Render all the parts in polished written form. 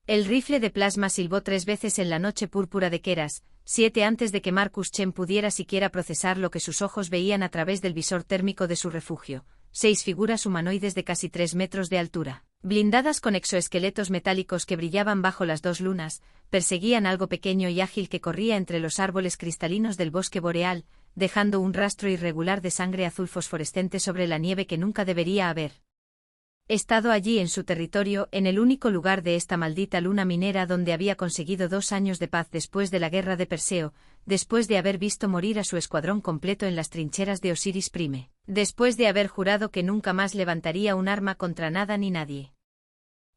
El rifle de plasma silbó 3 veces en la noche púrpura de Keras, 7 antes de que Marcus Chen pudiera siquiera procesar lo que sus ojos veían a través del visor térmico de su refugio. 6 figuras humanoides de casi 3 metros de altura, blindadas con exoesqueletos metálicos que brillaban bajo las 2 lunas, perseguían algo pequeño y ágil que corría entre los árboles cristalinos del bosque boreal, dejando un rastro irregular de sangre azul fosforescente sobre la nieve que nunca debería haber estado allí en su territorio, en el único lugar de esta maldita luna minera donde había conseguido 2 años de paz después de la guerra de Perseo, después de haber visto morir a su escuadrón completo en las trincheras de Osiris Prime, después de haber jurado que nunca más levantaría un arma contra nada ni nadie.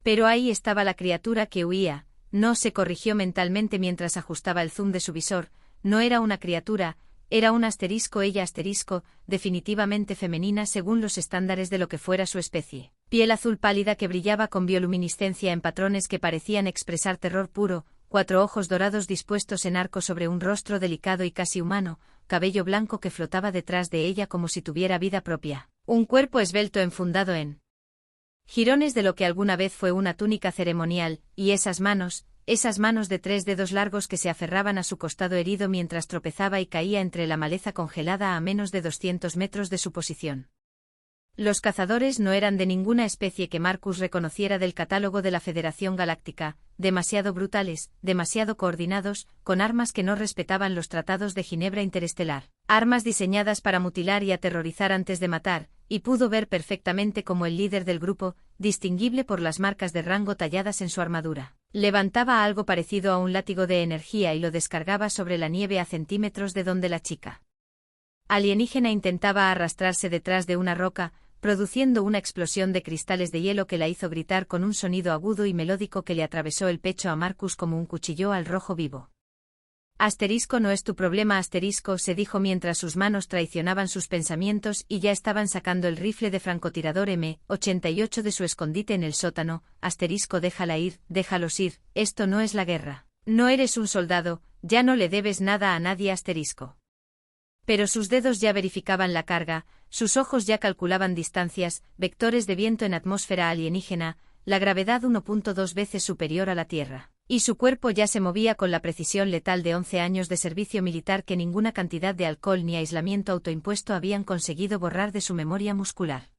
Pero ahí estaba la criatura que huía. No se corrigió mentalmente mientras ajustaba el zoom de su visor. No era una criatura, era un asterisco, ella asterisco, definitivamente femenina según los estándares de lo que fuera su especie. Piel azul pálida que brillaba con bioluminiscencia en patrones que parecían expresar terror puro, 4 ojos dorados dispuestos en arco sobre un rostro delicado y casi humano, cabello blanco que flotaba detrás de ella como si tuviera vida propia, un cuerpo esbelto enfundado en jirones de lo que alguna vez fue una túnica ceremonial, y esas manos de 3 dedos largos que se aferraban a su costado herido mientras tropezaba y caía entre la maleza congelada a menos de 200 metros de su posición. Los cazadores no eran de ninguna especie que Marcus reconociera del catálogo de la Federación Galáctica, demasiado brutales, demasiado coordinados, con armas que no respetaban los tratados de Ginebra Interestelar, armas diseñadas para mutilar y aterrorizar antes de matar, y pudo ver perfectamente cómo el líder del grupo, distinguible por las marcas de rango talladas en su armadura, levantaba algo parecido a un látigo de energía y lo descargaba sobre la nieve a centímetros de donde la chica alienígena intentaba arrastrarse detrás de una roca, produciendo una explosión de cristales de hielo que la hizo gritar con un sonido agudo y melódico que le atravesó el pecho a Marcus como un cuchillo al rojo vivo. Asterisco no es tu problema, asterisco, se dijo mientras sus manos traicionaban sus pensamientos y ya estaban sacando el rifle de francotirador M88 de su escondite en el sótano. Asterisco, déjala ir, déjalos ir, esto no es la guerra. No eres un soldado, ya no le debes nada a nadie, asterisco. Pero sus dedos ya verificaban la carga, sus ojos ya calculaban distancias, vectores de viento en atmósfera alienígena, la gravedad 1.2 veces superior a la Tierra, y su cuerpo ya se movía con la precisión letal de 11 años de servicio militar que ninguna cantidad de alcohol ni aislamiento autoimpuesto habían conseguido borrar de su memoria muscular.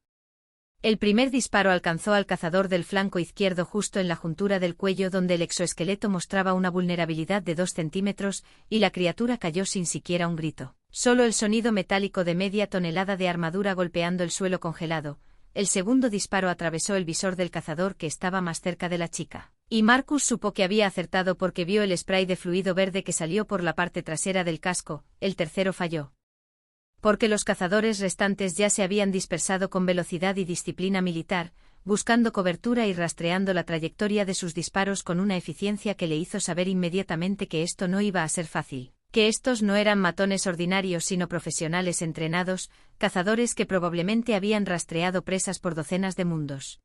El primer disparo alcanzó al cazador del flanco izquierdo justo en la juntura del cuello donde el exoesqueleto mostraba una vulnerabilidad de 2 centímetros, y la criatura cayó sin siquiera un grito. Solo el sonido metálico de media tonelada de armadura golpeando el suelo congelado. El segundo disparo atravesó el visor del cazador que estaba más cerca de la chica, y Marcus supo que había acertado porque vio el spray de fluido verde que salió por la parte trasera del casco. El tercero falló, porque los cazadores restantes ya se habían dispersado con velocidad y disciplina militar, buscando cobertura y rastreando la trayectoria de sus disparos con una eficiencia que le hizo saber inmediatamente que esto no iba a ser fácil, que estos no eran matones ordinarios sino profesionales entrenados, cazadores que probablemente habían rastreado presas por docenas de mundos.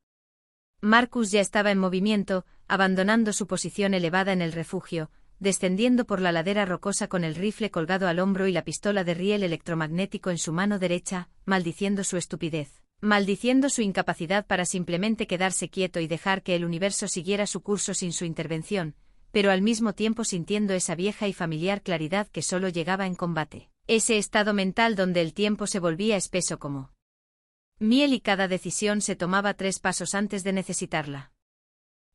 Marcus ya estaba en movimiento, abandonando su posición elevada en el refugio, descendiendo por la ladera rocosa con el rifle colgado al hombro y la pistola de riel electromagnético en su mano derecha, maldiciendo su estupidez, maldiciendo su incapacidad para simplemente quedarse quieto y dejar que el universo siguiera su curso sin su intervención, pero al mismo tiempo sintiendo esa vieja y familiar claridad que solo llegaba en combate, ese estado mental donde el tiempo se volvía espeso como miel y cada decisión se tomaba 3 pasos antes de necesitarla.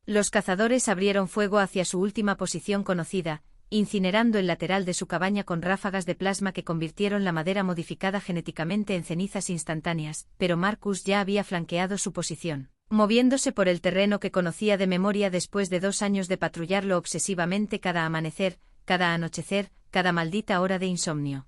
Los cazadores abrieron fuego hacia su última posición conocida, incinerando el lateral de su cabaña con ráfagas de plasma que convirtieron la madera modificada genéticamente en cenizas instantáneas, pero Marcus ya había flanqueado su posición, moviéndose por el terreno que conocía de memoria después de 2 años de patrullarlo obsesivamente cada amanecer, cada anochecer, cada maldita hora de insomnio.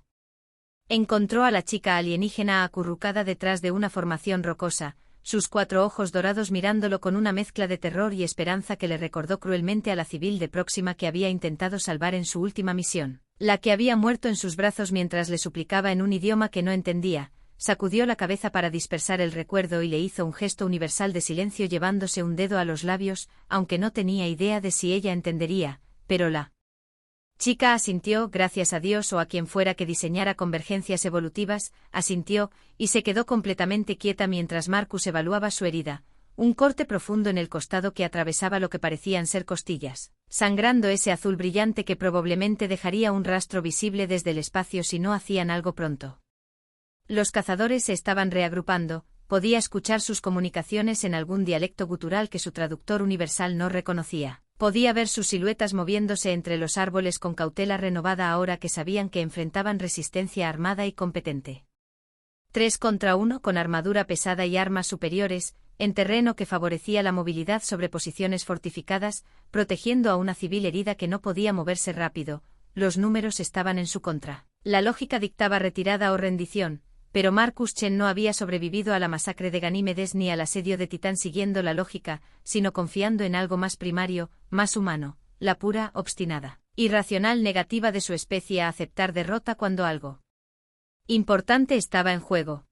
Encontró a la chica alienígena acurrucada detrás de una formación rocosa, sus 4 ojos dorados mirándolo con una mezcla de terror y esperanza que le recordó cruelmente a la civil de Próxima que había intentado salvar en su última misión, la que había muerto en sus brazos mientras le suplicaba en un idioma que no entendía. Sacudió la cabeza para dispersar el recuerdo y le hizo un gesto universal de silencio llevándose un dedo a los labios, aunque no tenía idea de si ella entendería, pero la chica asintió, gracias a Dios o a quien fuera que diseñara convergencias evolutivas, asintió, y se quedó completamente quieta mientras Marcus evaluaba su herida, un corte profundo en el costado que atravesaba lo que parecían ser costillas, sangrando ese azul brillante que probablemente dejaría un rastro visible desde el espacio si no hacían algo pronto. Los cazadores se estaban reagrupando, podía escuchar sus comunicaciones en algún dialecto gutural que su traductor universal no reconocía. Podía ver sus siluetas moviéndose entre los árboles con cautela renovada ahora que sabían que enfrentaban resistencia armada y competente. 3 contra 1 con armadura pesada y armas superiores, en terreno que favorecía la movilidad sobre posiciones fortificadas, protegiendo a una civil herida que no podía moverse rápido. Los números estaban en su contra. La lógica dictaba retirada o rendición, pero Marcus Chen no había sobrevivido a la masacre de Ganímedes ni al asedio de Titán siguiendo la lógica, sino confiando en algo más primario, más humano, la pura, obstinada, irracional negativa de su especie a aceptar derrota cuando algo importante estaba en juego.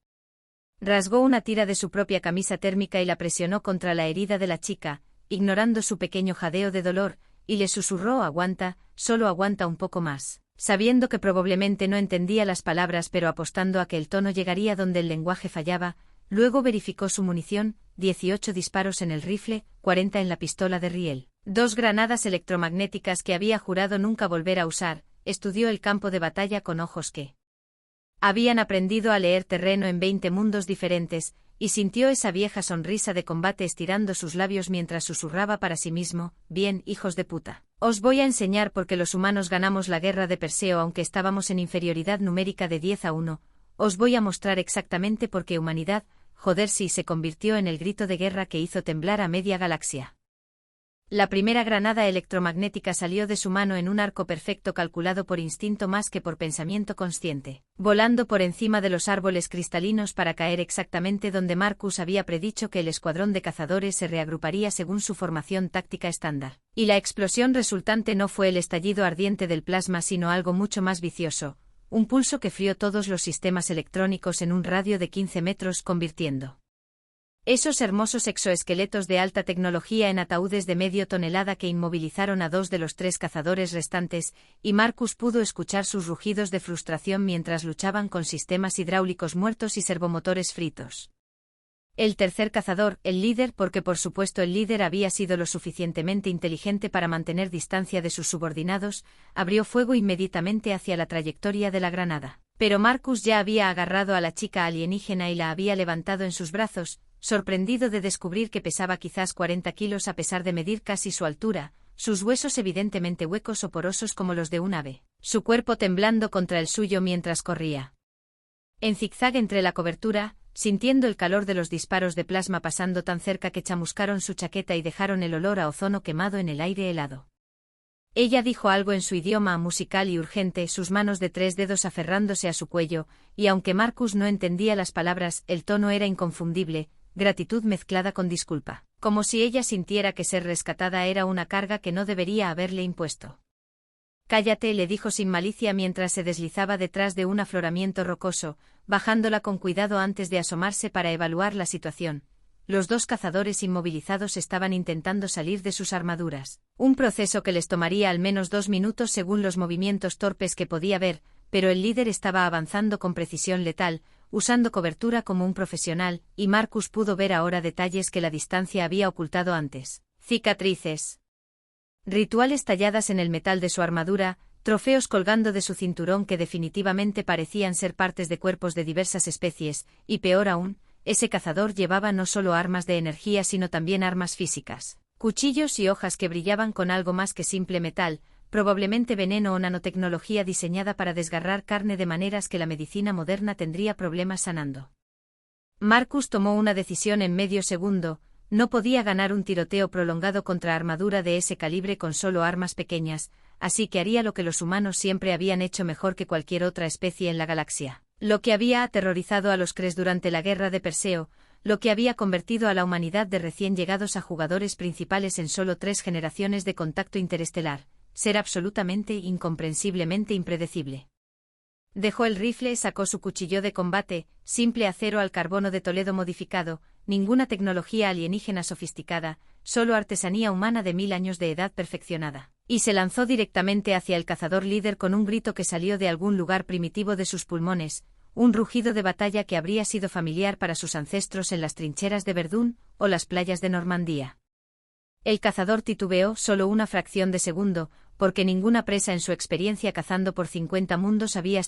Rasgó una tira de su propia camisa térmica y la presionó contra la herida de la chica, ignorando su pequeño jadeo de dolor, y le susurró: aguanta, solo aguanta un poco más. Sabiendo que probablemente no entendía las palabras pero apostando a que el tono llegaría donde el lenguaje fallaba, luego verificó su munición: 18 disparos en el rifle, 40 en la pistola de riel, 2 granadas electromagnéticas que había jurado nunca volver a usar. Estudió el campo de batalla con ojos que habían aprendido a leer terreno en 20 mundos diferentes, y sintió esa vieja sonrisa de combate estirando sus labios mientras susurraba para sí mismo: bien, hijos de puta. Os voy a enseñar por qué los humanos ganamos la guerra de Perseo aunque estábamos en inferioridad numérica de 10 a 1. Os voy a mostrar exactamente por qué humanidad, joder, sí, se convirtió en el grito de guerra que hizo temblar a media galaxia. La primera granada electromagnética salió de su mano en un arco perfecto calculado por instinto más que por pensamiento consciente, volando por encima de los árboles cristalinos para caer exactamente donde Marcus había predicho que el escuadrón de cazadores se reagruparía según su formación táctica estándar. Y la explosión resultante no fue el estallido ardiente del plasma sino algo mucho más vicioso, un pulso que frió todos los sistemas electrónicos en un radio de 15 metros convirtiendo esos hermosos exoesqueletos de alta tecnología en ataúdes de medio tonelada que inmovilizaron a 2 de los 3 cazadores restantes, y Marcus pudo escuchar sus rugidos de frustración mientras luchaban con sistemas hidráulicos muertos y servomotores fritos. El tercer cazador, el líder, porque por supuesto el líder había sido lo suficientemente inteligente para mantener distancia de sus subordinados, abrió fuego inmediatamente hacia la trayectoria de la granada. Pero Marcus ya había agarrado a la chica alienígena y la había levantado en sus brazos, sorprendido de descubrir que pesaba quizás 40 kilos a pesar de medir casi su altura, sus huesos evidentemente huecos o porosos como los de un ave, su cuerpo temblando contra el suyo mientras corría en zigzag entre la cobertura, sintiendo el calor de los disparos de plasma pasando tan cerca que chamuscaron su chaqueta y dejaron el olor a ozono quemado en el aire helado. Ella dijo algo en su idioma musical y urgente, sus manos de 3 dedos aferrándose a su cuello, y aunque Marcus no entendía las palabras, el tono era inconfundible: gratitud mezclada con disculpa, como si ella sintiera que ser rescatada era una carga que no debería haberle impuesto. Cállate, le dijo sin malicia mientras se deslizaba detrás de un afloramiento rocoso, bajándola con cuidado antes de asomarse para evaluar la situación. Los 2 cazadores inmovilizados estaban intentando salir de sus armaduras, un proceso que les tomaría al menos 2 minutos según los movimientos torpes que podía ver, pero el líder estaba avanzando con precisión letal, usando cobertura como un profesional, y Marcus pudo ver ahora detalles que la distancia había ocultado antes: cicatrices, rituales talladas en el metal de su armadura, trofeos colgando de su cinturón que definitivamente parecían ser partes de cuerpos de diversas especies, y peor aún, ese cazador llevaba no solo armas de energía sino también armas físicas, cuchillos y hojas que brillaban con algo más que simple metal, probablemente veneno o nanotecnología diseñada para desgarrar carne de maneras que la medicina moderna tendría problemas sanando. Marcus tomó una decisión en medio segundo: no podía ganar un tiroteo prolongado contra armadura de ese calibre con solo armas pequeñas, así que haría lo que los humanos siempre habían hecho mejor que cualquier otra especie en la galaxia, lo que había aterrorizado a los Cres durante la guerra de Perseo, lo que había convertido a la humanidad de recién llegados a jugadores principales en solo 3 generaciones de contacto interestelar: ser absolutamente, incomprensiblemente impredecible. Dejó el rifle, sacó su cuchillo de combate, simple acero al carbono de Toledo modificado, ninguna tecnología alienígena sofisticada, solo artesanía humana de 1000 años de edad perfeccionada, y se lanzó directamente hacia el cazador líder con un grito que salió de algún lugar primitivo de sus pulmones, un rugido de batalla que habría sido familiar para sus ancestros en las trincheras de Verdún o las playas de Normandía. El cazador titubeó solo una fracción de segundo, porque ninguna presa en su experiencia cazando por 50 mundos había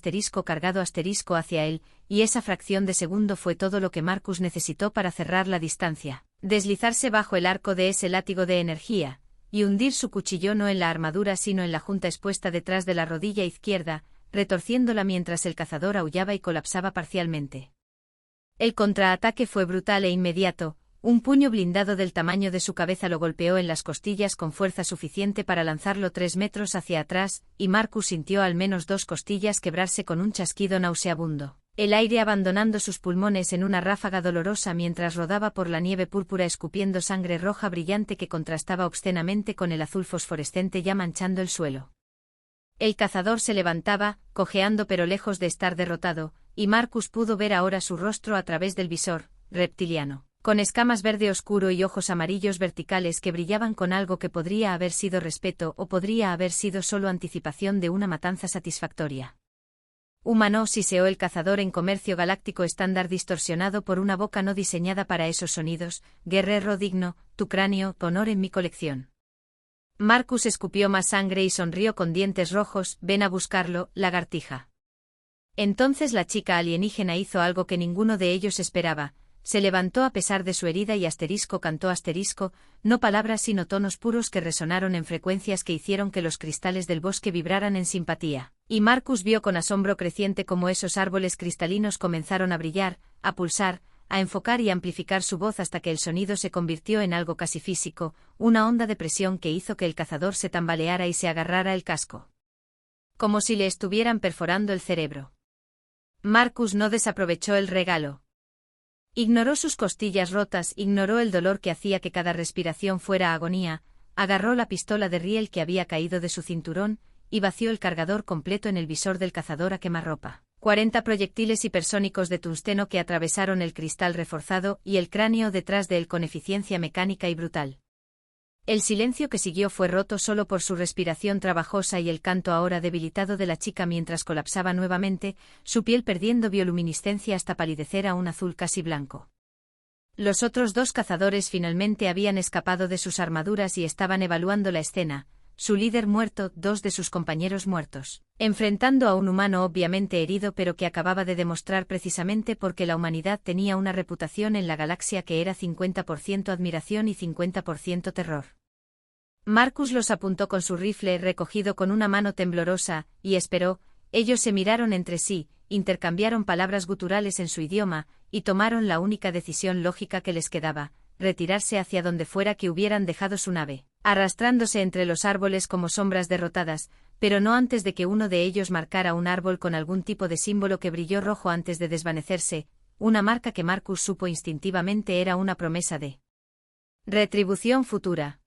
cargado hacia él, y esa fracción de segundo fue todo lo que Marcus necesitó para cerrar la distancia, deslizarse bajo el arco de ese látigo de energía, y hundir su cuchillo no en la armadura sino en la junta expuesta detrás de la rodilla izquierda, retorciéndola mientras el cazador aullaba y colapsaba parcialmente. El contraataque fue brutal e inmediato. Un puño blindado del tamaño de su cabeza lo golpeó en las costillas con fuerza suficiente para lanzarlo 3 metros hacia atrás, y Marcus sintió al menos 2 costillas quebrarse con un chasquido nauseabundo. El aire abandonando sus pulmones en una ráfaga dolorosa mientras rodaba por la nieve púrpura escupiendo sangre roja brillante que contrastaba obscenamente con el azul fosforescente ya manchando el suelo. El cazador se levantaba, cojeando pero lejos de estar derrotado, y Marcus pudo ver ahora su rostro a través del visor, reptiliano, con escamas verde oscuro y ojos amarillos verticales que brillaban con algo que podría haber sido respeto o podría haber sido solo anticipación de una matanza satisfactoria. Humano, siseó el cazador en comercio galáctico estándar distorsionado por una boca no diseñada para esos sonidos, guerrero digno, tu cráneo, honor en mi colección. Marcus escupió más sangre y sonrió con dientes rojos, ven a buscarlo, lagartija. Entonces la chica alienígena hizo algo que ninguno de ellos esperaba. Se levantó a pesar de su herida y cantó no palabras sino tonos puros que resonaron en frecuencias que hicieron que los cristales del bosque vibraran en simpatía, y Marcus vio con asombro creciente cómo esos árboles cristalinos comenzaron a brillar, a pulsar, a enfocar y amplificar su voz hasta que el sonido se convirtió en algo casi físico, una onda de presión que hizo que el cazador se tambaleara y se agarrara el casco. Como si le estuvieran perforando el cerebro. Marcus no desaprovechó el regalo. Ignoró sus costillas rotas, ignoró el dolor que hacía que cada respiración fuera agonía, agarró la pistola de riel que había caído de su cinturón, y vació el cargador completo en el visor del cazador a quemarropa. 40 proyectiles hipersónicos de tungsteno que atravesaron el cristal reforzado y el cráneo detrás de él con eficiencia mecánica y brutal. El silencio que siguió fue roto solo por su respiración trabajosa y el canto ahora debilitado de la chica mientras colapsaba nuevamente, su piel perdiendo bioluminiscencia hasta palidecer a un azul casi blanco. Los otros 2 cazadores finalmente habían escapado de sus armaduras y estaban evaluando la escena, su líder muerto, 2 de sus compañeros muertos, enfrentando a un humano obviamente herido pero que acababa de demostrar precisamente porque la humanidad tenía una reputación en la galaxia que era 50% admiración y 50% terror. Marcus los apuntó con su rifle recogido con una mano temblorosa, y esperó. Ellos se miraron entre sí, intercambiaron palabras guturales en su idioma, y tomaron la única decisión lógica que les quedaba, retirarse hacia donde fuera que hubieran dejado su nave, arrastrándose entre los árboles como sombras derrotadas, pero no antes de que uno de ellos marcara un árbol con algún tipo de símbolo que brilló rojo antes de desvanecerse, una marca que Marcus supo instintivamente era una promesa de retribución futura.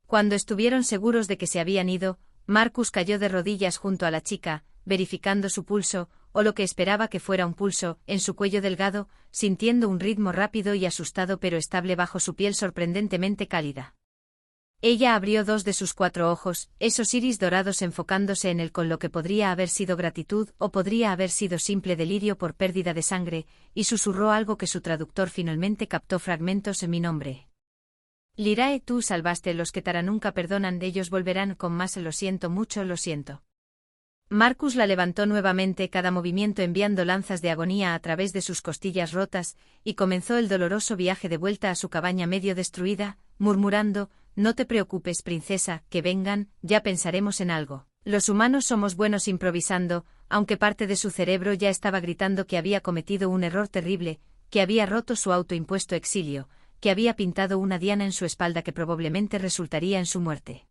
Cuando estuvieron seguros de que se habían ido, Marcus cayó de rodillas junto a la chica, verificando su pulso, o lo que esperaba que fuera un pulso, en su cuello delgado, sintiendo un ritmo rápido y asustado pero estable bajo su piel sorprendentemente cálida. Ella abrió 2 de sus 4 ojos, esos iris dorados enfocándose en él con lo que podría haber sido gratitud o podría haber sido simple delirio por pérdida de sangre, y susurró algo que su traductor finalmente captó fragmentos en mi nombre. Lyrae, tú salvaste los que Tara nunca perdonan, ellos volverán con más lo siento mucho, lo siento. Marcus la levantó nuevamente, cada movimiento enviando lanzas de agonía a través de sus costillas rotas, y comenzó el doloroso viaje de vuelta a su cabaña medio destruida, murmurando, no te preocupes princesa, que vengan, ya pensaremos en algo. Los humanos somos buenos improvisando, aunque parte de su cerebro ya estaba gritando que había cometido un error terrible, que había roto su autoimpuesto exilio, que había pintado una diana en su espalda que probablemente resultaría en su muerte.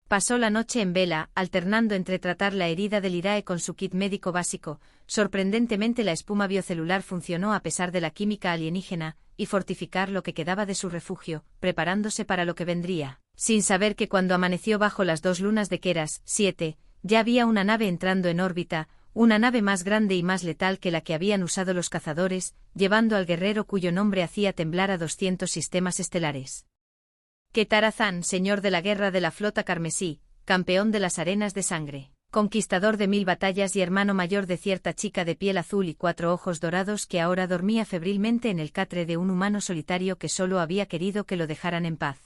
Pasó la noche en vela, alternando entre tratar la herida de Lyrae con su kit médico básico. Sorprendentemente la espuma biocelular funcionó a pesar de la química alienígena, y fortificar lo que quedaba de su refugio, preparándose para lo que vendría, sin saber que cuando amaneció bajo las 2 lunas de Keras, 7, ya había una nave entrando en órbita, una nave más grande y más letal que la que habían usado los cazadores, llevando al guerrero cuyo nombre hacía temblar a 200 sistemas estelares. Ketara Zan, señor de la guerra de la flota carmesí, campeón de las arenas de sangre. conquistador de 1000 batallas y hermano mayor de cierta chica de piel azul y 4 ojos dorados que ahora dormía febrilmente en el catre de un humano solitario que solo había querido que lo dejaran en paz.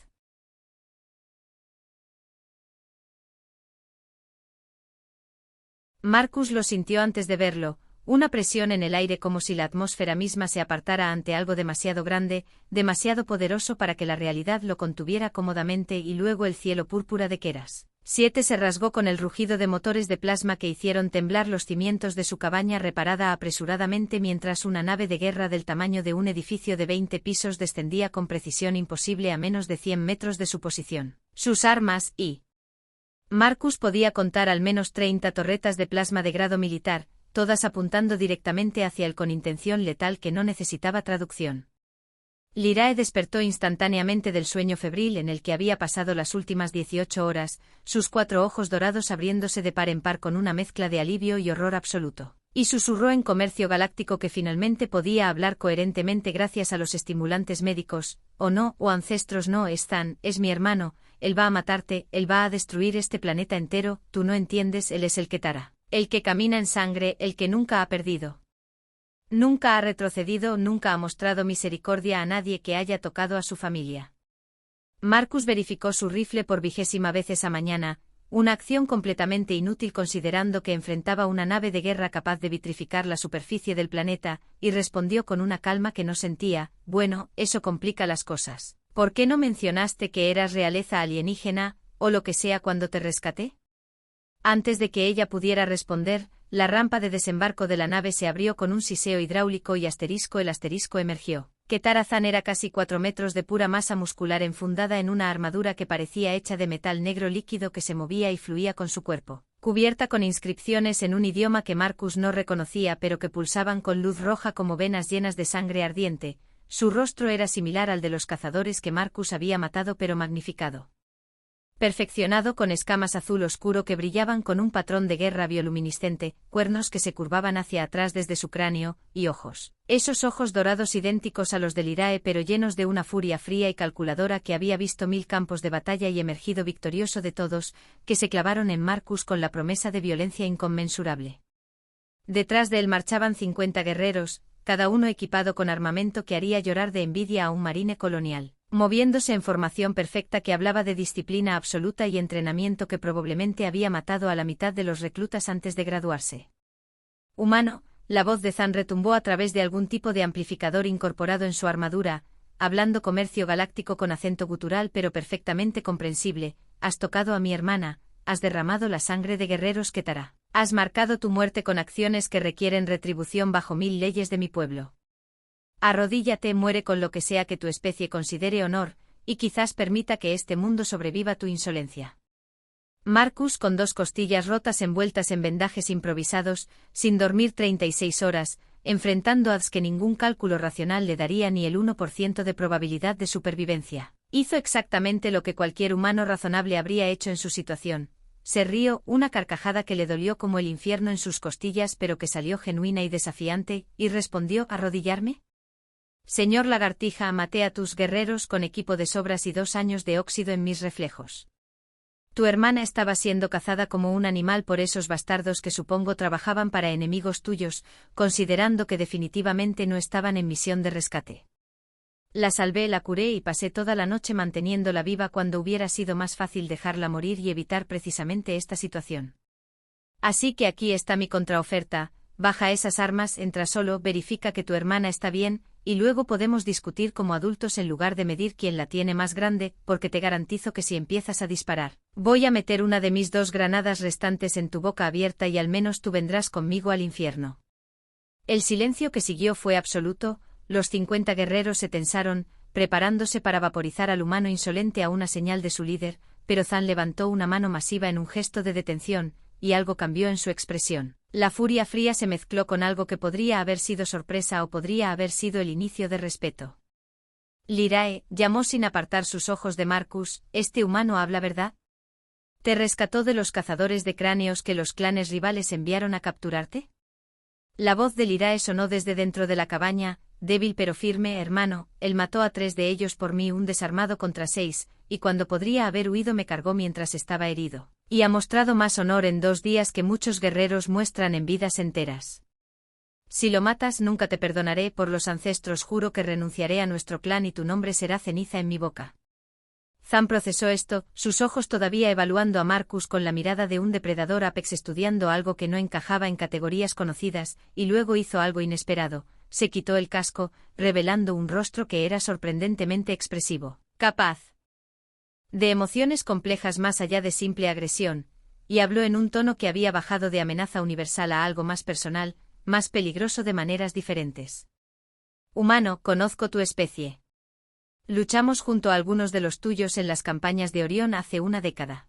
Marcus lo sintió antes de verlo, una presión en el aire como si la atmósfera misma se apartara ante algo demasiado grande, demasiado poderoso para que la realidad lo contuviera cómodamente y luego el cielo púrpura de Keras. 7 se rasgó con el rugido de motores de plasma que hicieron temblar los cimientos de su cabaña reparada apresuradamente mientras una nave de guerra del tamaño de un edificio de 20 pisos descendía con precisión imposible a menos de 100 metros de su posición. Sus armas y... Marcus podía contar al menos 30 torretas de plasma de grado militar, todas apuntando directamente hacia él con intención letal que no necesitaba traducción. Lyrae despertó instantáneamente del sueño febril en el que había pasado las últimas 18 horas, sus 4 ojos dorados abriéndose de par en par con una mezcla de alivio y horror absoluto. Y susurró en comercio galáctico que finalmente podía hablar coherentemente gracias a los estimulantes médicos, o no, o ancestros no están, es mi hermano, él va a matarte, él va a destruir este planeta entero, tú no entiendes, él es el Ketara, el que camina en sangre, el que nunca ha perdido. Nunca ha retrocedido, nunca ha mostrado misericordia a nadie que haya tocado a su familia. Marcus verificó su rifle por 20ª vez esa mañana, una acción completamente inútil considerando que enfrentaba una nave de guerra capaz de vitrificar la superficie del planeta, y respondió con una calma que no sentía, bueno, eso complica las cosas. ¿Por qué no mencionaste que eras realeza alienígena, o lo que sea cuando te rescaté? Antes de que ella pudiera responder, la rampa de desembarco de la nave se abrió con un siseo hidráulico y el asterisco emergió. Ketara Zan era casi 4 metros de pura masa muscular enfundada en una armadura que parecía hecha de metal negro líquido que se movía y fluía con su cuerpo, cubierta con inscripciones en un idioma que Marcus no reconocía pero que pulsaban con luz roja como venas llenas de sangre ardiente. Su rostro era similar al de los cazadores que Marcus había matado pero magnificado. Perfeccionado con escamas azul oscuro que brillaban con un patrón de guerra bioluminiscente, cuernos que se curvaban hacia atrás desde su cráneo, y ojos. Esos ojos dorados idénticos a los de Lyrae pero llenos de una furia fría y calculadora que había visto 1000 campos de batalla y emergido victorioso de todos, que se clavaron en Marcus con la promesa de violencia inconmensurable. Detrás de él marchaban 50 guerreros, cada uno equipado con armamento que haría llorar de envidia a un marine colonial. Moviéndose en formación perfecta que hablaba de disciplina absoluta y entrenamiento que probablemente había matado a la mitad de los reclutas antes de graduarse. Humano, la voz de Zan retumbó a través de algún tipo de amplificador incorporado en su armadura, hablando comercio galáctico con acento gutural pero perfectamente comprensible, has tocado a mi hermana, has derramado la sangre de guerreros Ketara, has marcado tu muerte con acciones que requieren retribución bajo 1000 leyes de mi pueblo. Arrodíllate, muere con lo que sea que tu especie considere honor, y quizás permita que este mundo sobreviva tu insolencia. Marcus, con 2 costillas rotas envueltas en vendajes improvisados, sin dormir 36 horas, enfrentando odds que ningún cálculo racional le daría ni el 1% de probabilidad de supervivencia, hizo exactamente lo que cualquier humano razonable habría hecho en su situación. Se rió, una carcajada que le dolió como el infierno en sus costillas pero que salió genuina y desafiante, y respondió: ¿arrodillarme? Señor lagartija, maté a tus guerreros con equipo de sobras y 2 años de óxido en mis reflejos. Tu hermana estaba siendo cazada como un animal por esos bastardos que supongo trabajaban para enemigos tuyos, considerando que definitivamente no estaban en misión de rescate. La salvé, la curé y pasé toda la noche manteniéndola viva cuando hubiera sido más fácil dejarla morir y evitar precisamente esta situación. Así que aquí está mi contraoferta: baja esas armas, entra solo, verifica que tu hermana está bien, y luego podemos discutir como adultos en lugar de medir quién la tiene más grande, porque te garantizo que si empiezas a disparar, voy a meter una de mis 2 granadas restantes en tu boca abierta y al menos tú vendrás conmigo al infierno. El silencio que siguió fue absoluto, los 50 guerreros se tensaron, preparándose para vaporizar al humano insolente a una señal de su líder, pero Zan levantó una mano masiva en un gesto de detención, y algo cambió en su expresión. La furia fría se mezcló con algo que podría haber sido sorpresa o podría haber sido el inicio de respeto. Lyrae, llamó sin apartar sus ojos de Marcus, ¿este humano habla verdad? ¿Te rescató de los cazadores de cráneos que los clanes rivales enviaron a capturarte? La voz de Lyrae sonó desde dentro de la cabaña, débil pero firme: hermano, él mató a 3 de ellos por mí, un desarmado contra 6, y cuando podría haber huido me cargó mientras estaba herido. Y ha mostrado más honor en 2 días que muchos guerreros muestran en vidas enteras. Si lo matas nunca te perdonaré, por los ancestros juro que renunciaré a nuestro clan y tu nombre será ceniza en mi boca. Zan procesó esto, sus ojos todavía evaluando a Marcus con la mirada de un depredador apex estudiando algo que no encajaba en categorías conocidas, y luego hizo algo inesperado, se quitó el casco, revelando un rostro que era sorprendentemente expresivo, capaz de emociones complejas más allá de simple agresión, y habló en un tono que había bajado de amenaza universal a algo más personal, más peligroso de maneras diferentes. Humano, conozco tu especie. Luchamos junto a algunos de los tuyos en las campañas de Orión hace una década.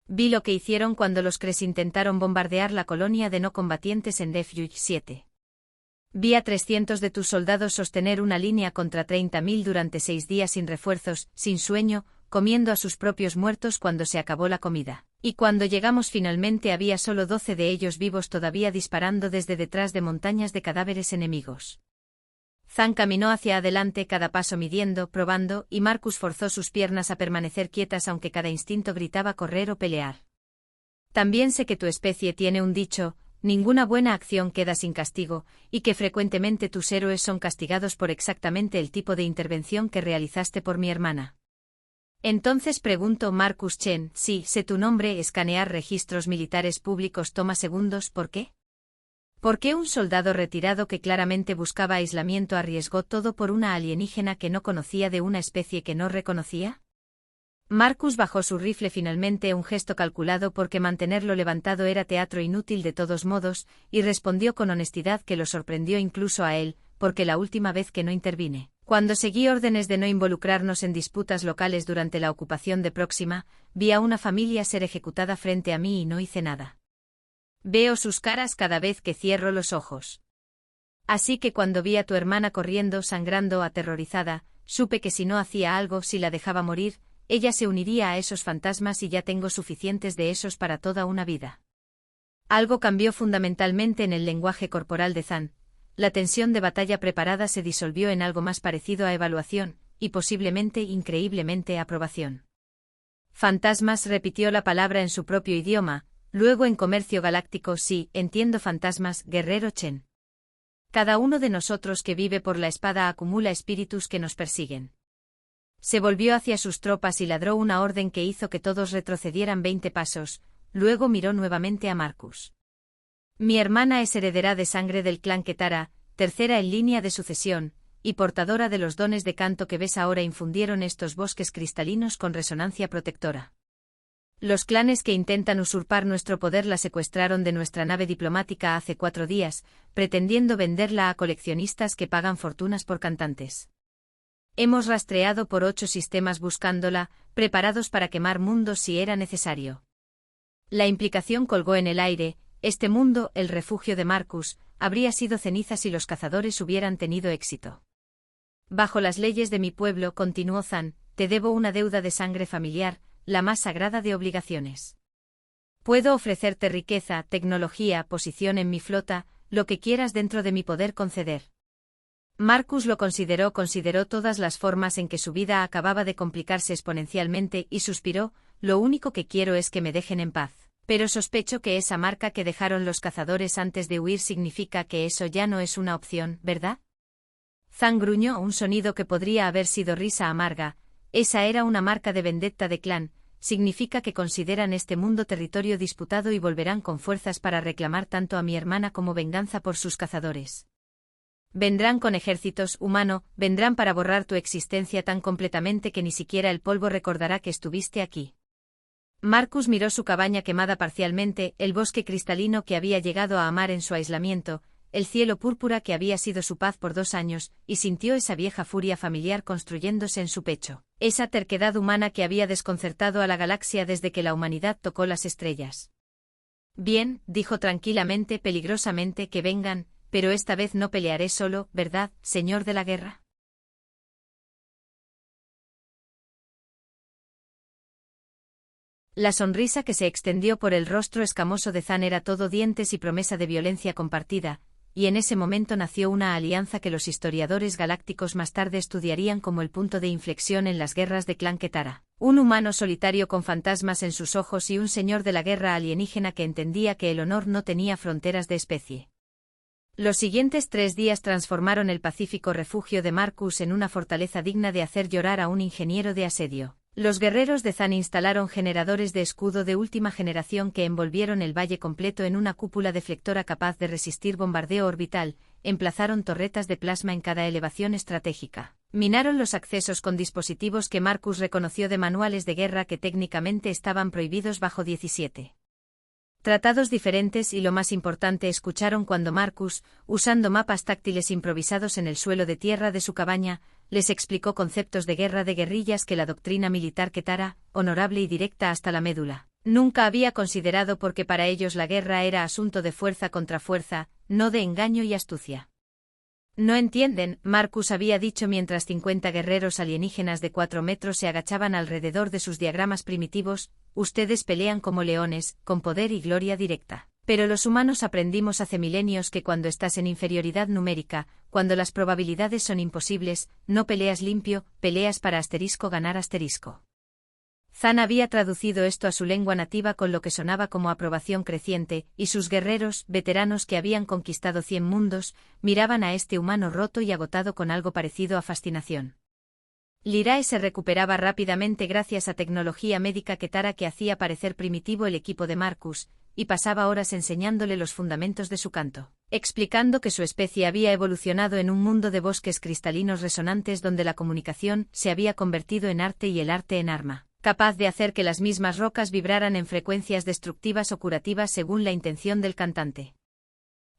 Vi lo que hicieron cuando los Cres intentaron bombardear la colonia de no combatientes en Refuge 7. Vi a 300 de tus soldados sostener una línea contra 30.000 durante 6 días sin refuerzos, sin sueño, comiendo a sus propios muertos cuando se acabó la comida. Y cuando llegamos finalmente había solo 12 de ellos vivos todavía disparando desde detrás de montañas de cadáveres enemigos. Zan caminó hacia adelante, cada paso midiendo, probando, y Marcus forzó sus piernas a permanecer quietas aunque cada instinto gritaba correr o pelear. También sé que tu especie tiene un dicho, ninguna buena acción queda sin castigo, y que frecuentemente tus héroes son castigados por exactamente el tipo de intervención que realizaste por mi hermana. Entonces preguntó Marcus Chen, sí, sé tu nombre, escanear registros militares públicos toma segundos, ¿por qué? ¿Por qué un soldado retirado que claramente buscaba aislamiento arriesgó todo por una alienígena que no conocía de una especie que no reconocía? Marcus bajó su rifle finalmente, un gesto calculado porque mantenerlo levantado era teatro inútil de todos modos, y respondió con honestidad que lo sorprendió incluso a él, porque la última vez que no intervine, cuando seguí órdenes de no involucrarnos en disputas locales durante la ocupación de Próxima, vi a una familia ser ejecutada frente a mí y no hice nada. Veo sus caras cada vez que cierro los ojos. Así que cuando vi a tu hermana corriendo, sangrando, aterrorizada, supe que si no hacía algo, si la dejaba morir, ella se uniría a esos fantasmas y ya tengo suficientes de esos para toda una vida. Algo cambió fundamentalmente en el lenguaje corporal de Zan. La tensión de batalla preparada se disolvió en algo más parecido a evaluación, y posiblemente, increíblemente, aprobación. Fantasmas, repitió la palabra en su propio idioma, luego en comercio galáctico, sí, entiendo fantasmas, guerrero Chen. Cada uno de nosotros que vive por la espada acumula espíritus que nos persiguen. Se volvió hacia sus tropas y ladró una orden que hizo que todos retrocedieran 20 pasos, luego miró nuevamente a Marcus. Mi hermana es heredera de sangre del clan Ketara, tercera en línea de sucesión, y portadora de los dones de canto que ves ahora infundieron estos bosques cristalinos con resonancia protectora. Los clanes que intentan usurpar nuestro poder la secuestraron de nuestra nave diplomática hace 4 días, pretendiendo venderla a coleccionistas que pagan fortunas por cantantes. Hemos rastreado por 8 sistemas buscándola, preparados para quemar mundos si era necesario. La implicación colgó en el aire. Este mundo, el refugio de Marcus, habría sido ceniza si los cazadores hubieran tenido éxito. Bajo las leyes de mi pueblo, continuó Zan, te debo una deuda de sangre familiar, la más sagrada de obligaciones. Puedo ofrecerte riqueza, tecnología, posición en mi flota, lo que quieras dentro de mi poder conceder. Marcus lo consideró todas las formas en que su vida acababa de complicarse exponencialmente y suspiró, lo único que quiero es que me dejen en paz. Pero sospecho que esa marca que dejaron los cazadores antes de huir significa que eso ya no es una opción, ¿verdad? Zan gruñó un sonido que podría haber sido risa amarga. Esa era una marca de vendetta de clan, significa que consideran este mundo territorio disputado y volverán con fuerzas para reclamar tanto a mi hermana como venganza por sus cazadores. Vendrán con ejércitos, humano, vendrán para borrar tu existencia tan completamente que ni siquiera el polvo recordará que estuviste aquí. Marcus miró su cabaña quemada parcialmente, el bosque cristalino que había llegado a amar en su aislamiento, el cielo púrpura que había sido su paz por 2 años, y sintió esa vieja furia familiar construyéndose en su pecho, esa terquedad humana que había desconcertado a la galaxia desde que la humanidad tocó las estrellas. Bien, dijo tranquilamente, peligrosamente, que vengan, pero esta vez no pelearé solo, ¿verdad, señor de la guerra? La sonrisa que se extendió por el rostro escamoso de Zan era todo dientes y promesa de violencia compartida, y en ese momento nació una alianza que los historiadores galácticos más tarde estudiarían como el punto de inflexión en las guerras de Clan Ketara. Un humano solitario con fantasmas en sus ojos y un señor de la guerra alienígena que entendía que el honor no tenía fronteras de especie. Los siguientes 3 días transformaron el pacífico refugio de Marcus en una fortaleza digna de hacer llorar a un ingeniero de asedio. Los guerreros de Zan instalaron generadores de escudo de última generación que envolvieron el valle completo en una cúpula deflectora capaz de resistir bombardeo orbital, emplazaron torretas de plasma en cada elevación estratégica. Minaron los accesos con dispositivos que Marcus reconoció de manuales de guerra que técnicamente estaban prohibidos bajo 17. Tratados diferentes y lo más importante escucharon cuando Marcus, usando mapas táctiles improvisados en el suelo de tierra de su cabaña, les explicó conceptos de guerra de guerrillas que la doctrina militar Ketara, honorable y directa hasta la médula, nunca había considerado porque para ellos la guerra era asunto de fuerza contra fuerza, no de engaño y astucia. No entienden, Marcus había dicho mientras 50 guerreros alienígenas de 4 metros se agachaban alrededor de sus diagramas primitivos, ustedes pelean como leones, con poder y gloria directa. Pero los humanos aprendimos hace milenios que cuando estás en inferioridad numérica, cuando las probabilidades son imposibles, no peleas limpio, peleas para *ganar*. Zan había traducido esto a su lengua nativa con lo que sonaba como aprobación creciente, y sus guerreros, veteranos que habían conquistado 100 mundos, miraban a este humano roto y agotado con algo parecido a fascinación. Lyrae se recuperaba rápidamente gracias a tecnología médica Ketara que hacía parecer primitivo el equipo de Marcus, y pasaba horas enseñándole los fundamentos de su canto, explicando que su especie había evolucionado en un mundo de bosques cristalinos resonantes donde la comunicación se había convertido en arte y el arte en arma, capaz de hacer que las mismas rocas vibraran en frecuencias destructivas o curativas según la intención del cantante.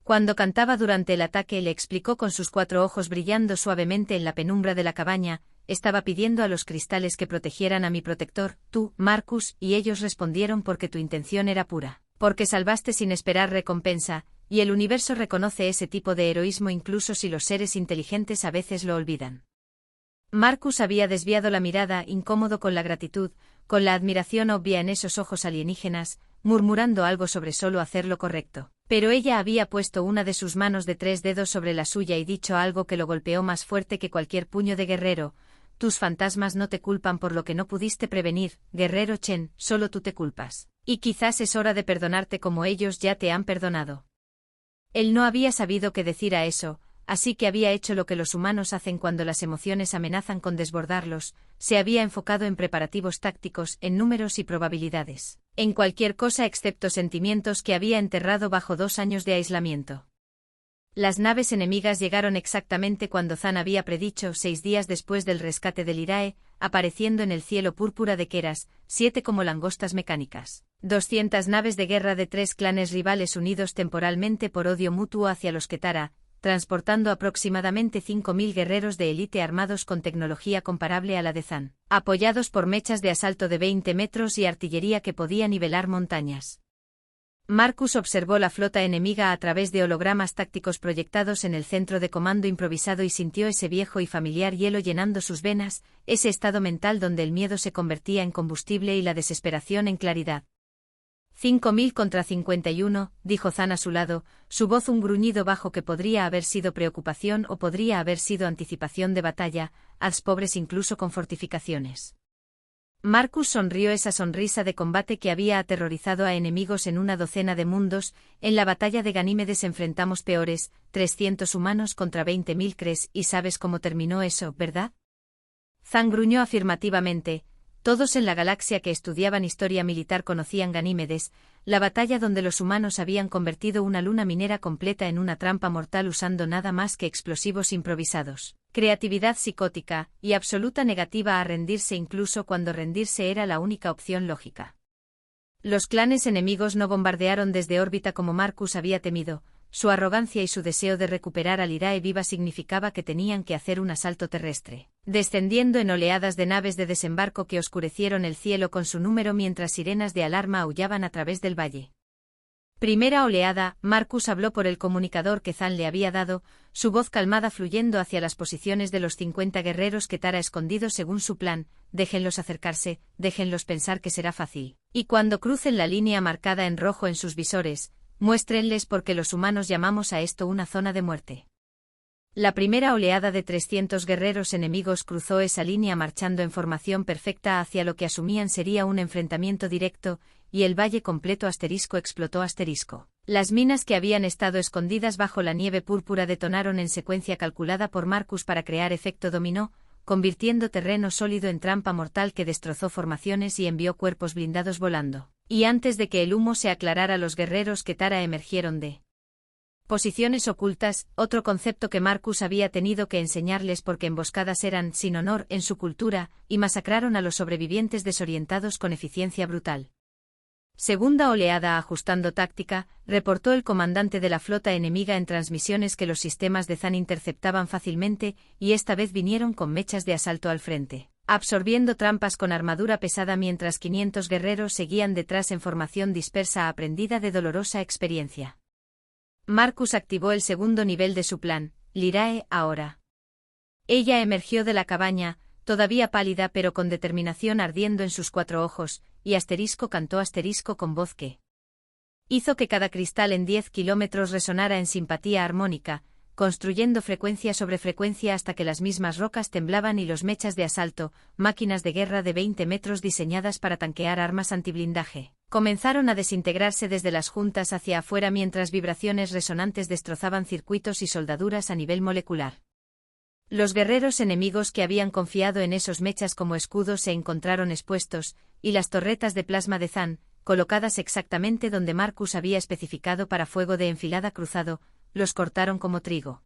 Cuando cantaba durante el ataque le explicó con sus 4 ojos brillando suavemente en la penumbra de la cabaña, estaba pidiendo a los cristales que protegieran a mi protector, tú, Marcus, y ellos respondieron porque tu intención era pura, porque salvaste sin esperar recompensa, y el universo reconoce ese tipo de heroísmo incluso si los seres inteligentes a veces lo olvidan. Marcus había desviado la mirada, incómodo con la gratitud, con la admiración obvia en esos ojos alienígenas, murmurando algo sobre solo hacer lo correcto. Pero ella había puesto una de sus manos de 3 dedos sobre la suya y dicho algo que lo golpeó más fuerte que cualquier puño de guerrero. Tus fantasmas no te culpan por lo que no pudiste prevenir, guerrero Chen, solo tú te culpas. Y quizás es hora de perdonarte como ellos ya te han perdonado. Él no había sabido qué decir a eso, así que había hecho lo que los humanos hacen cuando las emociones amenazan con desbordarlos, se había enfocado en preparativos tácticos, en números y probabilidades, en cualquier cosa excepto sentimientos que había enterrado bajo 2 años de aislamiento. Las naves enemigas llegaron exactamente cuando Zan había predicho 6 días después del rescate de Lyrae, apareciendo en el cielo púrpura de Keras, 7 como langostas mecánicas. 200 naves de guerra de 3 clanes rivales unidos temporalmente por odio mutuo hacia los Ketara, transportando aproximadamente 5.000 guerreros de élite armados con tecnología comparable a la de Zan, apoyados por mechas de asalto de 20 metros y artillería que podía nivelar montañas. Marcus observó la flota enemiga a través de hologramas tácticos proyectados en el centro de comando improvisado y sintió ese viejo y familiar hielo llenando sus venas, ese estado mental donde el miedo se convertía en combustible y la desesperación en claridad. 5.000 contra 51, dijo Zan a su lado, su voz un gruñido bajo que podría haber sido preocupación o podría haber sido anticipación de batalla, haz pobres incluso con fortificaciones. Marcus sonrió esa sonrisa de combate que había aterrorizado a enemigos en una docena de mundos, en la batalla de Ganímedes enfrentamos peores, 300 humanos contra 20.000 crees y sabes cómo terminó eso, ¿verdad? Zan gruñó afirmativamente. Todos en la galaxia que estudiaban historia militar conocían Ganímedes, la batalla donde los humanos habían convertido una luna minera completa en una trampa mortal usando nada más que explosivos improvisados, creatividad psicótica, y absoluta negativa a rendirse incluso cuando rendirse era la única opción lógica. Los clanes enemigos no bombardearon desde órbita como Marcus había temido, su arrogancia y su deseo de recuperar a Lyrae viva significaba que tenían que hacer un asalto terrestre, descendiendo en oleadas de naves de desembarco que oscurecieron el cielo con su número mientras sirenas de alarma aullaban a través del valle. Primera oleada, Marcus habló por el comunicador que Zan le había dado, su voz calmada fluyendo hacia las posiciones de los 50 guerreros Ketara escondidos según su plan, déjenlos acercarse, déjenlos pensar que será fácil. Y cuando crucen la línea marcada en rojo en sus visores, muéstrenles por qué los humanos llamamos a esto una zona de muerte. La primera oleada de 300 guerreros enemigos cruzó esa línea marchando en formación perfecta hacia lo que asumían sería un enfrentamiento directo, y el valle completo explotó. Las minas que habían estado escondidas bajo la nieve púrpura detonaron en secuencia calculada por Marcus para crear efecto dominó, convirtiendo terreno sólido en trampa mortal que destrozó formaciones y envió cuerpos blindados volando. Y antes de que el humo se aclarara, los guerreros Ketara emergieron de posiciones ocultas, otro concepto que Marcus había tenido que enseñarles porque emboscadas eran sin honor en su cultura, y masacraron a los sobrevivientes desorientados con eficiencia brutal. Segunda oleada ajustando táctica, reportó el comandante de la flota enemiga en transmisiones que los sistemas de Zan interceptaban fácilmente, y esta vez vinieron con mechas de asalto al frente, absorbiendo trampas con armadura pesada mientras 500 guerreros seguían detrás en formación dispersa aprendida de dolorosa experiencia. Marcus activó el segundo nivel de su plan, Lyrae ahora. Ella emergió de la cabaña, todavía pálida pero con determinación ardiendo en sus 4 ojos, y cantó con voz que hizo que cada cristal en 10 kilómetros resonara en simpatía armónica, construyendo frecuencia sobre frecuencia hasta que las mismas rocas temblaban y los mechas de asalto, máquinas de guerra de 20 metros diseñadas para tanquear armas antiblindaje, comenzaron a desintegrarse desde las juntas hacia afuera mientras vibraciones resonantes destrozaban circuitos y soldaduras a nivel molecular. Los guerreros enemigos que habían confiado en esos mechas como escudos se encontraron expuestos, y las torretas de plasma de Zan, colocadas exactamente donde Marcus había especificado para fuego de enfilada cruzado, los cortaron como trigo.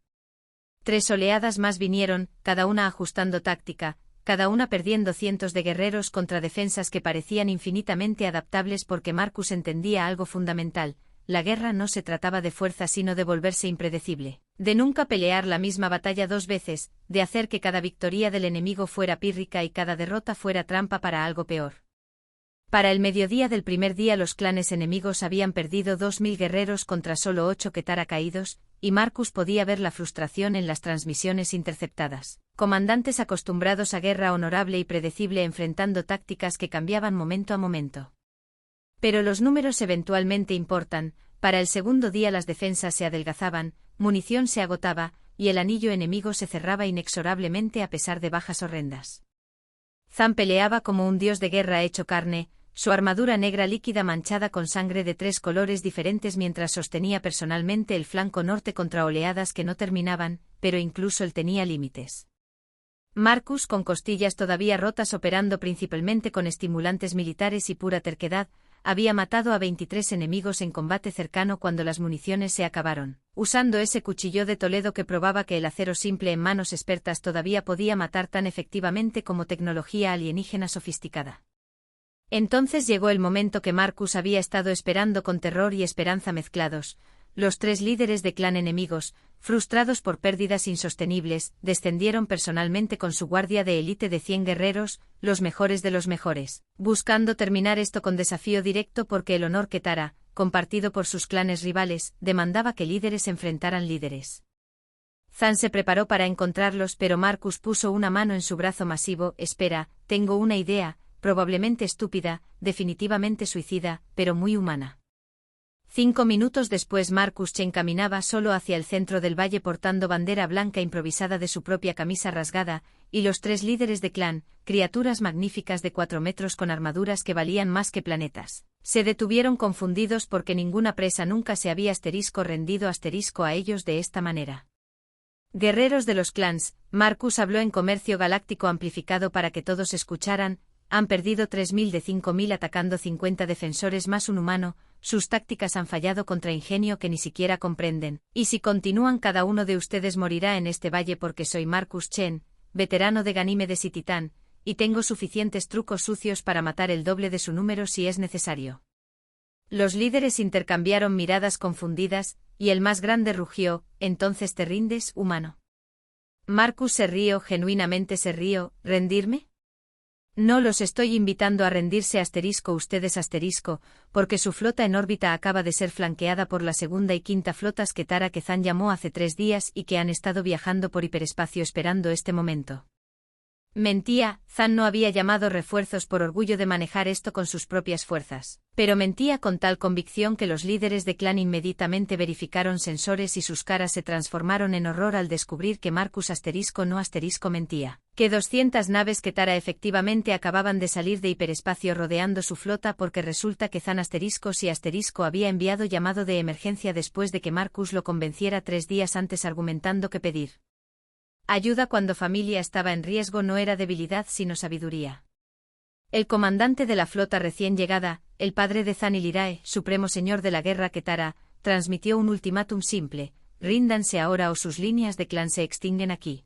3 oleadas más vinieron, cada una ajustando táctica, cada una perdiendo cientos de guerreros contra defensas que parecían infinitamente adaptables porque Marcus entendía algo fundamental: la guerra no se trataba de fuerza sino de volverse impredecible, de nunca pelear la misma batalla 2 veces, de hacer que cada victoria del enemigo fuera pírrica y cada derrota fuera trampa para algo peor. Para el mediodía del primer día los clanes enemigos habían perdido 2000 guerreros contra solo 8 Ketara caídos, y Marcus podía ver la frustración en las transmisiones interceptadas. Comandantes acostumbrados a guerra honorable y predecible enfrentando tácticas que cambiaban momento a momento. Pero los números eventualmente importan. Para el segundo día las defensas se adelgazaban, munición se agotaba, y el anillo enemigo se cerraba inexorablemente a pesar de bajas horrendas. Zan peleaba como un dios de guerra hecho carne, su armadura negra líquida manchada con sangre de 3 colores diferentes mientras sostenía personalmente el flanco norte contra oleadas que no terminaban, pero incluso él tenía límites. Marcus, con costillas todavía rotas operando principalmente con estimulantes militares y pura terquedad, había matado a 23 enemigos en combate cercano cuando las municiones se acabaron, usando ese cuchillo de Toledo que probaba que el acero simple en manos expertas todavía podía matar tan efectivamente como tecnología alienígena sofisticada. Entonces llegó el momento que Marcus había estado esperando con terror y esperanza mezclados. Los 3 líderes de clan enemigos, frustrados por pérdidas insostenibles, descendieron personalmente con su guardia de élite de 100 guerreros, los mejores de los mejores, buscando terminar esto con desafío directo porque el honor Ketara, compartido por sus clanes rivales, demandaba que líderes enfrentaran líderes. Zan se preparó para encontrarlos pero Marcus puso una mano en su brazo masivo. Espera, tengo una idea, probablemente estúpida, definitivamente suicida, pero muy humana. 5 minutos después Marcus Chen caminaba solo hacia el centro del valle portando bandera blanca improvisada de su propia camisa rasgada, y los 3 líderes de clan, criaturas magníficas de 4 metros con armaduras que valían más que planetas, se detuvieron confundidos porque ninguna presa nunca se había rendido a ellos de esta manera. Guerreros de los clans, Marcus habló en comercio galáctico amplificado para que todos escucharan. Han perdido 3000 de 5000 atacando 50 defensores más un humano, sus tácticas han fallado contra ingenio que ni siquiera comprenden, y si continúan cada uno de ustedes morirá en este valle porque soy Marcus Chen, veterano de Ganímedes y Titán, y tengo suficientes trucos sucios para matar el doble de su número si es necesario. Los líderes intercambiaron miradas confundidas, y el más grande rugió: ¿entonces te rindes, humano? Marcus se rió, genuinamente se rió. ¿Rendirme? No los estoy invitando a rendirse ustedes porque su flota en órbita acaba de ser flanqueada por la segunda y quinta flotas Ketara que Zan llamó hace 3 días y que han estado viajando por hiperespacio esperando este momento. Mentía, Zan no había llamado refuerzos por orgullo de manejar esto con sus propias fuerzas, pero mentía con tal convicción que los líderes de clan inmediatamente verificaron sensores y sus caras se transformaron en horror al descubrir que Marcus *no* mentía, que 200 naves Ketara efectivamente acababan de salir de hiperespacio rodeando su flota porque resulta que Zan *sí había enviado llamado de emergencia después de que Marcus lo convenciera 3 días antes argumentando que pedir ayuda cuando familia estaba en riesgo no era debilidad sino sabiduría. El comandante de la flota recién llegada, el padre de Zan y Lyrae, supremo señor de la guerra Ketara, transmitió un ultimátum simple: ríndanse ahora o sus líneas de clan se extinguen aquí.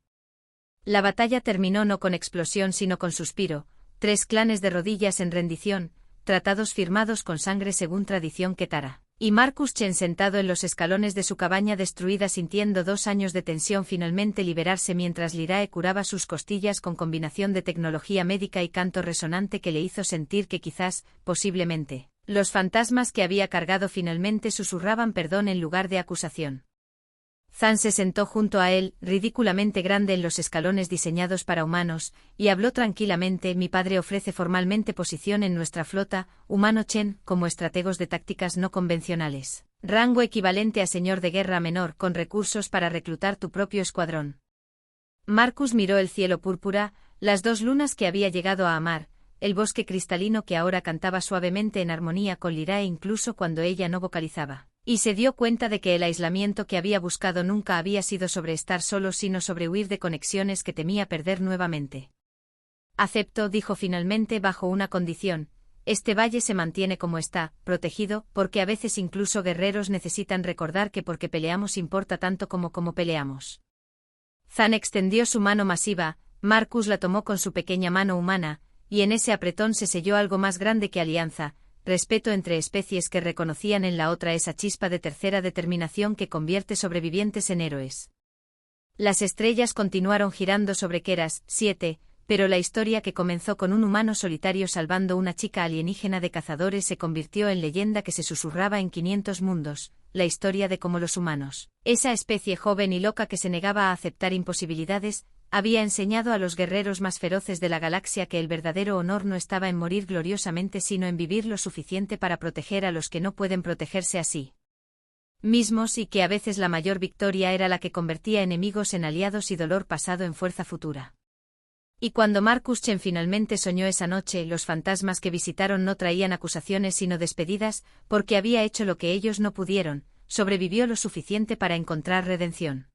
La batalla terminó no con explosión sino con suspiro, 3 clanes de rodillas en rendición, tratados firmados con sangre según tradición Ketara. Y Marcus Chen sentado en los escalones de su cabaña destruida sintiendo 2 años de tensión finalmente liberarse mientras Lyrae curaba sus costillas con combinación de tecnología médica y canto resonante que le hizo sentir que quizás, posiblemente, los fantasmas que había cargado finalmente susurraban perdón en lugar de acusación. Zan se sentó junto a él, ridículamente grande en los escalones diseñados para humanos, y habló tranquilamente: mi padre ofrece formalmente posición en nuestra flota, humano Chen, como estrategos de tácticas no convencionales. Rango equivalente a señor de guerra menor con recursos para reclutar tu propio escuadrón. Marcus miró el cielo púrpura, las 2 lunas que había llegado a amar, el bosque cristalino que ahora cantaba suavemente en armonía con Lyrae incluso cuando ella no vocalizaba. Y se dio cuenta de que el aislamiento que había buscado nunca había sido sobre estar solo sino sobre huir de conexiones que temía perder nuevamente. Acepto, dijo finalmente bajo una condición: este valle se mantiene como está, protegido, porque a veces incluso guerreros necesitan recordar que porque peleamos importa tanto como peleamos. Zan extendió su mano masiva, Marcus la tomó con su pequeña mano humana, y en ese apretón se selló algo más grande que alianza: respeto entre especies que reconocían en la otra esa chispa de tercera determinación que convierte sobrevivientes en héroes. Las estrellas continuaron girando sobre Keras 7, pero la historia que comenzó con un humano solitario salvando una chica alienígena de cazadores se convirtió en leyenda que se susurraba en 500 mundos, la historia de cómo los humanos, esa especie joven y loca que se negaba a aceptar imposibilidades, había enseñado a los guerreros más feroces de la galaxia que el verdadero honor no estaba en morir gloriosamente sino en vivir lo suficiente para proteger a los que no pueden protegerse a sí mismos y que a veces la mayor victoria era la que convertía enemigos en aliados y dolor pasado en fuerza futura. Y cuando Marcus Chen finalmente soñó esa noche, los fantasmas que visitaron no traían acusaciones sino despedidas, porque había hecho lo que ellos no pudieron, sobrevivió lo suficiente para encontrar redención.